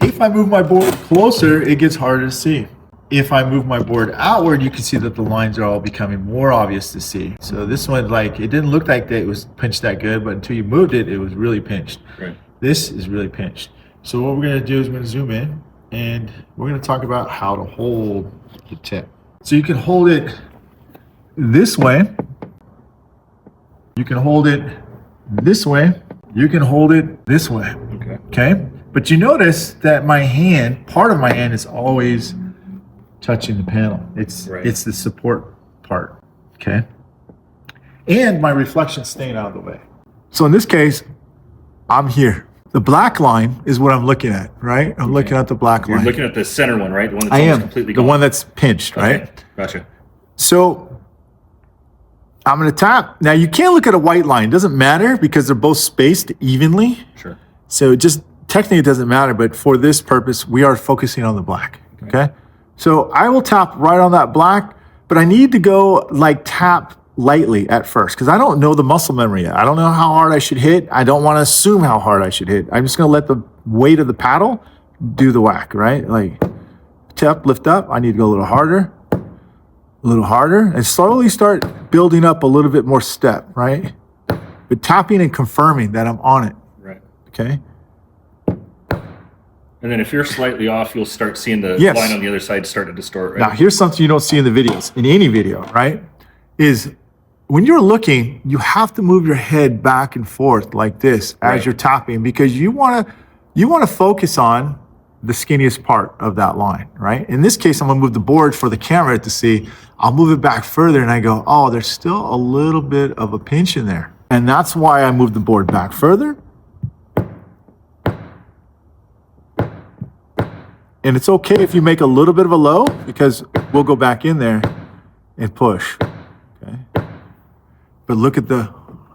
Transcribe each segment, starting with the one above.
If I move my board closer, it gets harder to see. If I move my board outward, you can see that the lines are all becoming more obvious to see. So this one, like, it didn't look like that it was pinched that good, but until you moved it, it was really pinched. Right. This is really pinched. So what we're gonna do is we're gonna zoom in and we're gonna talk about how to hold the tip. So you can hold it this way. You can hold it this way. You can hold it this way. Okay. Okay? But you notice that my hand, part of my hand is always touching the panel. It's the support part, okay? And my reflection's staying out of the way. So in this case, I'm here. The black line is what I'm looking at, right? I'm looking at the black line. You're looking at the center one, right? The one that's I am. completely The gone. one that's pinched, Okay. right? Gotcha. So I'm gonna tap. Now you can't look at a white line. It doesn't matter because they're both spaced evenly. Sure. So it just, technically it doesn't matter, but for this purpose, we are focusing on the black, okay? So I will tap right on that black, but I need to go like tap lightly at first because I don't know the muscle memory yet. I don't know how hard I should hit. I don't want to assume how hard I should hit. I'm just gonna let the weight of the paddle do the whack, right? Like tap, lift up. I need to go a little harder, and slowly start building up a little bit more step, right? But tapping and confirming that I'm on it, Right. okay? And then if you're slightly off, you'll start seeing the Yes. line on the other side start to distort, right? Now, here's something you don't see in the videos, in any video, right? Is when you're looking, you have to move your head back and forth like this as you're tapping because you want to focus on the skinniest part of that line, right? In this case, I'm gonna move the board for the camera to see. I'll move it back further and I go, oh, there's still a little bit of a pinch in there. And that's why I move the board back further. And it's okay if you make a little bit of a low because we'll go back in there and push, okay? But look at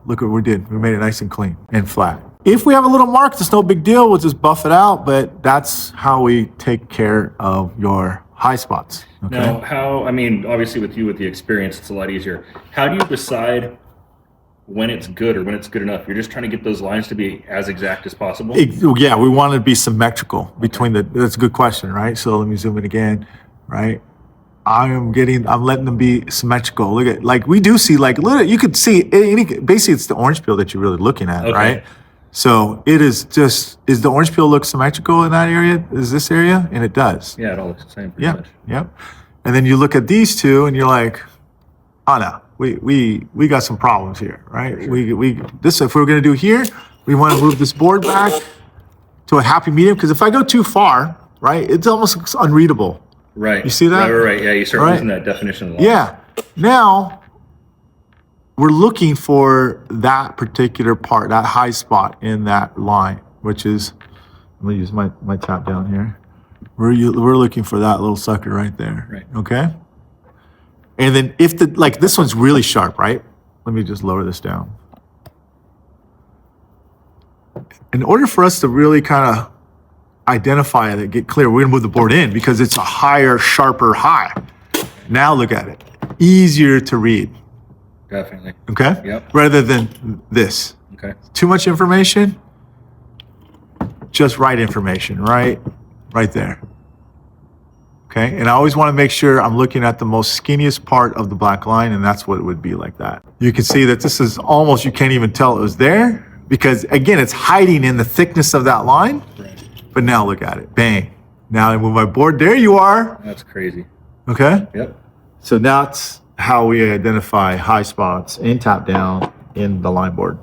what we did. We made it nice and clean and flat. If we have a little mark, it's no big deal. We'll just buff it out, but that's how we take care of your high spots, okay? Now, obviously with the experience, it's a lot easier. How do you decide when it's good or when it's good enough? You're just trying to get those lines to be as exact as possible? Yeah, we want to be symmetrical between that's a good question, right? So let me zoom in again, right? I'm letting them be symmetrical. Look at, like we do see, like, you could see, basically it's the orange peel that you're really looking at, right? So it is the orange peel look symmetrical in that area? Is this area? And it does. Yeah, it all looks the same pretty much. Yep. And then you look at these two and you're like, oh no, we got some problems here, right? Sure. This, if we're gonna do here, we want to move this board back to a happy medium because if I go too far, right, it's almost unreadable. Right. You see that? Right. Yeah, you start losing that definition of the line. Yeah. Now we're looking for that particular part, that high spot in that line, which is, I'm gonna use my tap down here. We're looking for that little sucker right there. Right. Okay. And then if this one's really sharp, right? Let me just lower this down. In order for us to really kind of identify it, get clear, we're gonna move the board in because it's a higher, sharper high. Now look at it. Easier to read. Definitely. Okay? Yep. Rather than this. Okay. Too much information, just right information, right there. Okay, and I always want to make sure I'm looking at the most skinniest part of the black line, and that's what it would be like that. You can see that this is almost, you can't even tell it was there because, again, it's hiding in the thickness of that line. Right. But now look at it, bang. Now I move my board, there you are. That's crazy. Okay? Yep. So that's how we identify high spots and tap down in the line board.